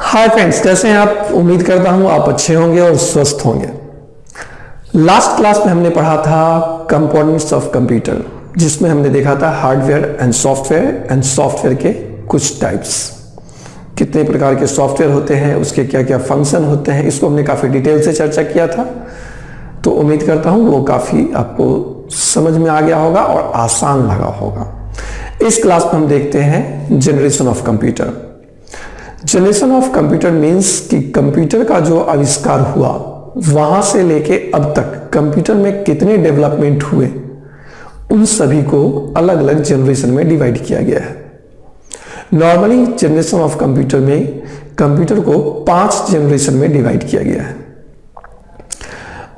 Hi friends, कैसे हैं आप। उम्मीद करता हूं आप अच्छे होंगे और स्वस्थ होंगे। लास्ट क्लास में हमने पढ़ा था कंपोनेंट्स ऑफ कंप्यूटर, जिसमें हमने देखा था हार्डवेयर एंड सॉफ्टवेयर के कुछ टाइप्स, कितने प्रकार के सॉफ्टवेयर होते हैं, उसके क्या क्या फंक्शन होते हैं। इसको हमने काफ़ी डिटेल से चर्चा किया था, तो उम्मीद करता हूं वो काफ़ी आपको समझ में आ गया होगा और आसान लगा होगा। इस क्लास में हम देखते हैं generation of computer. Generation of computer means कि कंप्यूटर का जो आविष्कार हुआ वहां से लेके अब तक कंप्यूटर में कितने डेवलपमेंट हुए, उन सभी को अलग अलग जनरेशन में डिवाइड किया गया है। नॉर्मली जनरेशन ऑफ कंप्यूटर में कंप्यूटर को 5 जनरेशन में डिवाइड किया गया है।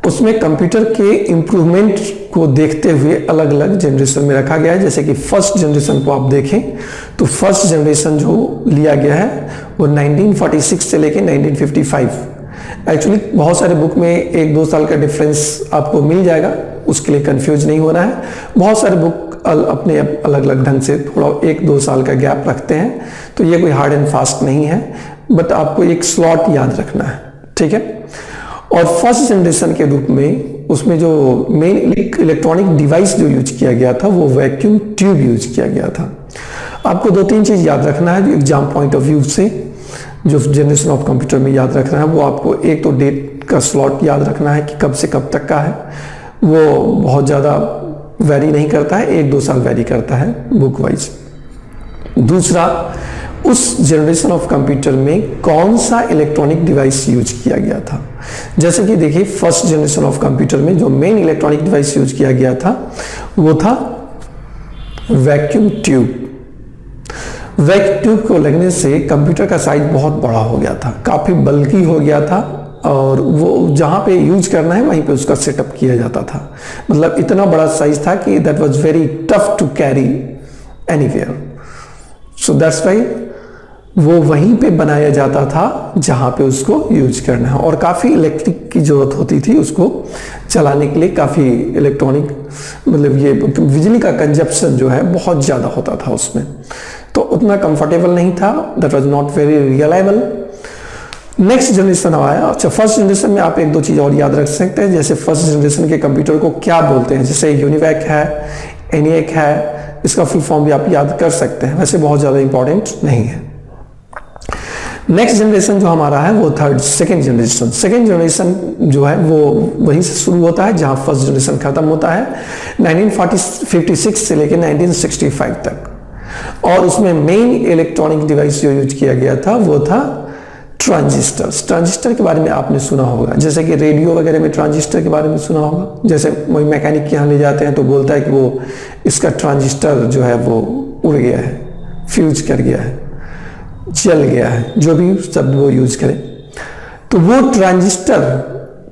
उसमें कंप्यूटर के इंप्रूवमेंट को देखते हुए अलग अलग जनरेशन में रखा गया है। जैसे कि फर्स्ट जनरेशन को आप देखें तो फर्स्ट जनरेशन जो लिया गया है वो 1946 से लेके 1955। एक्चुअली बहुत सारे बुक में 1-2 साल का डिफरेंस आपको मिल जाएगा, उसके लिए कंफ्यूज नहीं होना है। बहुत सारे बुक अपने अलग अलग ढंग से थोड़ा 1-2 साल का गैप रखते हैं, तो ये कोई हार्ड एंड फास्ट नहीं है, बट आपको एक स्लॉट याद रखना है, ठीक है। और फर्स्ट जनरेशन के रूप में उसमें जो मेन इलेक्ट्रॉनिक डिवाइस जो यूज किया गया था वो वैक्यूम ट्यूब यूज किया गया था। आपको 2-3 चीज याद रखना है जो एग्जाम पॉइंट ऑफ व्यू से, जो जनरेशन ऑफ कंप्यूटर में याद रखना है। वो आपको एक तो डेट का स्लॉट याद रखना है कि कब से कब तक का है, वो बहुत ज़्यादा वेरी नहीं करता है, 1-2 साल वेरी करता है बुक वाइज। दूसरा, उस जनरेशन ऑफ कंप्यूटर में कौन सा इलेक्ट्रॉनिक डिवाइस यूज किया गया था। जैसे कि देखिए फर्स्ट जनरेशन ऑफ कंप्यूटर में जो मेन इलेक्ट्रॉनिक डिवाइस यूज किया गया था वो था वैक्यूम ट्यूब। वैक्यूम ट्यूब को लगने से कंप्यूटर का साइज बहुत बड़ा हो गया था, काफी बल्कि हो गया था, और वो जहां पे यूज करना है वहीं पे उसका सेटअप किया जाता था। मतलब इतना बड़ा साइज था कि that was very tough to carry anywhere, so that's why वो वहीं पे बनाया जाता था जहां पे उसको यूज करना है। और काफ़ी इलेक्ट्रिक की ज़रूरत होती थी उसको चलाने के लिए, काफ़ी इलेक्ट्रॉनिक मतलब ये बिजली का कंजप्शन जो है बहुत ज़्यादा होता था उसमें, तो उतना कंफर्टेबल नहीं था, that was not very reliable. Next generation आया। अच्छा, फर्स्ट जनरेशन में आप 1-2 चीज़ और याद रख सकते हैं। जैसे फर्स्ट जनरेशन के कंप्यूटर को क्या बोलते हैं, जैसे यूनिवैक है, एनिएक है, इसका फुल फॉर्म भी आप याद कर सकते हैं, वैसे बहुत ज़्यादा इंपॉर्टेंट नहीं है। नेक्स्ट जनरेशन जो हमारा है वो सेकेंड जनरेशन। सेकेंड जनरेशन जो है वो वहीं से शुरू होता है जहां फर्स्ट जनरेशन खत्म होता है, 1956 से लेकर 1965 तक। और उसमें मेन इलेक्ट्रॉनिक डिवाइस जो यूज किया गया था वो था ट्रांजिस्टर्स। ट्रांजिस्टर के बारे में आपने सुना होगा, जैसे कि रेडियो वगैरह में ट्रांजिस्टर के बारे में सुना होगा। जैसे वही मैकेनिक के यहाँ ले जाते हैं तो बोलता है कि वो इसका ट्रांजिस्टर जो है वो उड़ गया है, फ्यूज कर गया है, जल गया है, जो भी शब्द वो यूज करें। तो वो ट्रांजिस्टर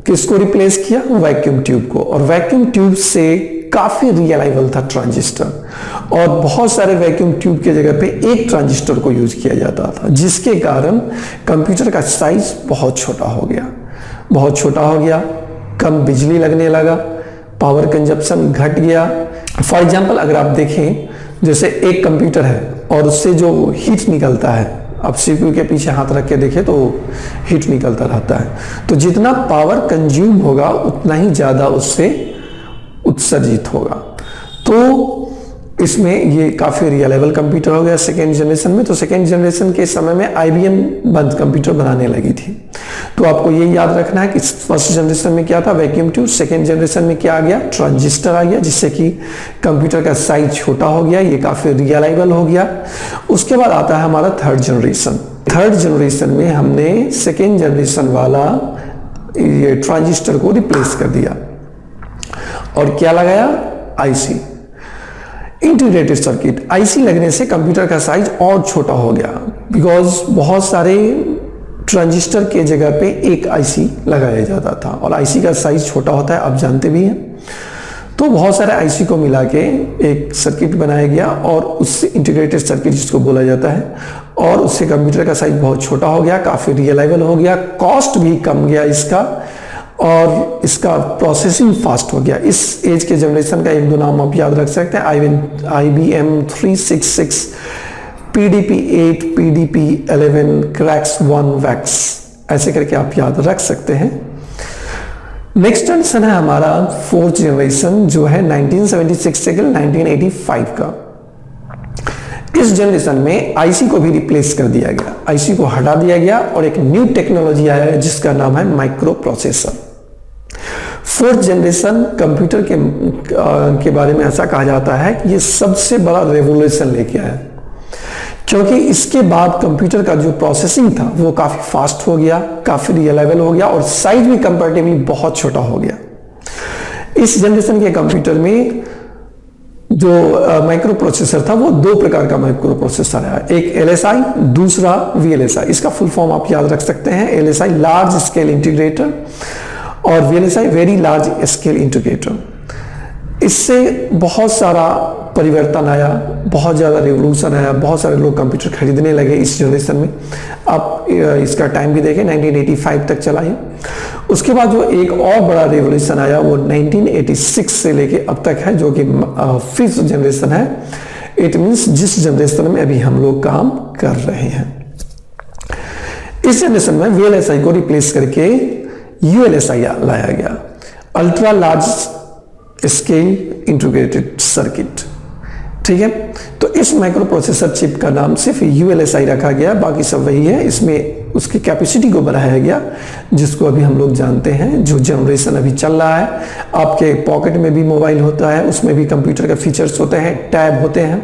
किसको रिप्लेस किया, वैक्यूम ट्यूब को। और वैक्यूम ट्यूब से काफी रिलायबल था ट्रांजिस्टर, और बहुत सारे वैक्यूम ट्यूब के जगह पे एक ट्रांजिस्टर को यूज किया जाता था, जिसके कारण कंप्यूटर का साइज बहुत छोटा हो गया, कम बिजली लगने लगा, पावर कंजप्शन घट गया। फॉर एग्जाम्पल अगर आप देखें, जैसे एक कंप्यूटर है और उससे जो हीट निकलता है, आप सीपीयू के पीछे हाथ रख के देखें तो हीट निकलता रहता है, तो जितना पावर कंज्यूम होगा उतना ही ज्यादा उससे उत्सर्जित होगा। तो इसमें ये काफी रिलायबल कंप्यूटर हो गया सेकेंड जनरेशन में। तो सेकेंड जनरेशन के समय में आईबीएम बंद कंप्यूटर बनाने लगी थी। तो आपको ये याद रखना है कि फर्स्ट जनरेशन में क्या था, वैक्यूम ट्यूब। सेकेंड जनरेशन में क्या आ गया, ट्रांजिस्टर आ गया, जिससे कि कंप्यूटर का साइज छोटा हो गया, ये काफी रिलायबल हो गया। उसके बाद आता है हमारा थर्ड जनरेशन। थर्ड जनरेशन में हमने सेकेंड जनरेशन वाला ये ट्रांजिस्टर को रिप्लेस कर दिया और क्या लगाया, आईसी, इंटीग्रेटेड सर्किट। आईसी लगने से कंप्यूटर का साइज और छोटा हो गया, बिकॉज बहुत सारे ट्रांजिस्टर के जगह पे एक आईसी लगाया जाता था, और आईसी का साइज छोटा होता है, आप जानते भी हैं। तो बहुत सारे आईसी को मिला के एक सर्किट बनाया गया, और उससे इंटीग्रेटेड सर्किट जिसको बोला जाता है, और उससे कंप्यूटर का साइज बहुत छोटा हो गया, काफी रिलायबल हो गया, कॉस्ट भी कम गया इसका, और इसका प्रोसेसिंग फास्ट हो गया। इस एज के जनरेशन का 1-2 नाम आप याद रख सकते हैं, IBM 366 PDP-8, PDP-11, CRAX-1, WAX, ऐसे करके आप याद रख सकते हैं। नेक्स्ट जनरेशन है हमारा फोर्थ जनरेशन, जो है 1976 से 1985 का। इस जनरेशन में आईसी को भी रिप्लेस कर दिया गया, आईसी को हटा दिया गया और एक न्यू टेक्नोलॉजी आया है जिसका नाम है micro processor. Fourth generation computer के बारे में ऐसा कहा जाता है कि ये सबसे बड़ा रेवोल्यूशन लेके आया, क्योंकि इसके बाद कंप्यूटर का जो प्रोसेसिंग था वो काफी फास्ट हो गया, काफी रिलायबल हो गया और साइज भी कंपैरेटिवली बहुत छोटा हो गया। इस जनरेशन के कंप्यूटर में जो माइक्रो प्रोसेसर था वो दो प्रकार का माइक्रो प्रोसेसर है, एक LSI, दूसरा VLSI। इसका फुल फॉर्म आप याद रख सकते हैं, LSI लार्ज स्केल इंटीग्रेटर और VLSI very large scale integrator. इससे बहुत सारा परिवर्तन आया, बहुत ज़्यादा रिवोल्यूशन आया, बहुत सारे लोग कंप्यूटर खरीदने लगे इस जनरेशन में। आप इसका टाइम भी देखें, 1985 तक चला है। उसके बाद जो एक और बड़ा रिवोल्यूशन आया वो 1986 से लेके अब तक है, जो कि फिफ्थ जनरेशन है। इट मीन्स जिस जनरेशन में अभी हम लोग काम कर रहे हैं। इस जनरेशन में VLSI को रिप्लेस करके ULSI लाया गया, ultra large scale integrated circuit. ठीक है, तो इस माइक्रो प्रोसेसर चिप का नाम सिर्फ ULSI रखा गया, बाकी सब वही है। इसमें उसकी कैपेसिटी को बढ़ाया गया, जिसको अभी हम लोग जानते हैं। जो जनरेशन अभी चल रहा है, आपके पॉकेट में भी मोबाइल होता है, उसमें भी कंप्यूटर के फीचर्स होते हैं, टैब होते हैं।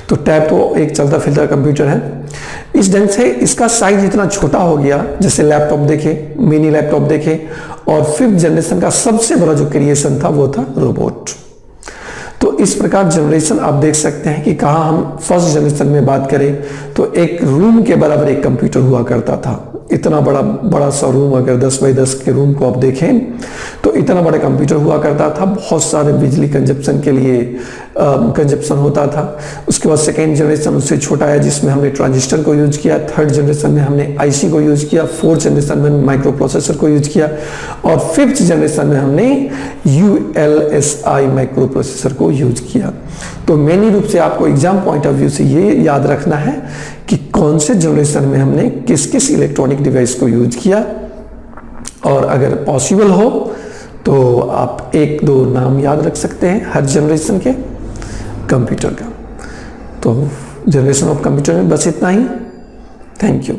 तो टैब तो एक चलता फिरता कंप्यूटर है। इस ढंग से इसका साइज इतना छोटा हो गया, जैसे लैपटॉप देखे, मिनी लैपटॉप देखे। और फिफ्थ जनरेशन का सबसे बड़ा जो क्रिएशन था वो था रोबोट। तो इस प्रकार जनरेशन आप देख सकते हैं कि कहाँ हम फर्स्ट जनरेशन में बात करें तो एक रूम के बराबर एक कंप्यूटर हुआ करता था। इतना बड़ा सा रूम, अगर 10 बाई 10 के रूम को आप देखें तो इतना बड़ा कंप्यूटर हुआ करता था। बहुत सारे बिजली कंजप्शन के लिए कंजप्शन होता था। उसके बाद सेकेंड जनरेशन उससे छोटा है, जिसमें हमने ट्रांजिस्टर को यूज किया। थर्ड जनरेशन में हमने आईसी को यूज किया। फोर्थ जनरेशन में माइक्रो प्रोसेसर को यूज किया और फिफ्थ जनरेशन में हमने ULSI माइक्रो प्रोसेसर को यूज किया। तो मेनली रूप से आपको एग्जाम पॉइंट ऑफ व्यू से ये याद रखना है कि कौन से जनरेशन में हमने किस किस इलेक्ट्रॉनिक डिवाइस को यूज किया, और अगर पॉसिबल हो तो आप एक दो नाम याद रख सकते हैं हर जनरेशन के कंप्यूटर का। तो जनरेशन ऑफ कंप्यूटर में बस इतना ही। Thank you.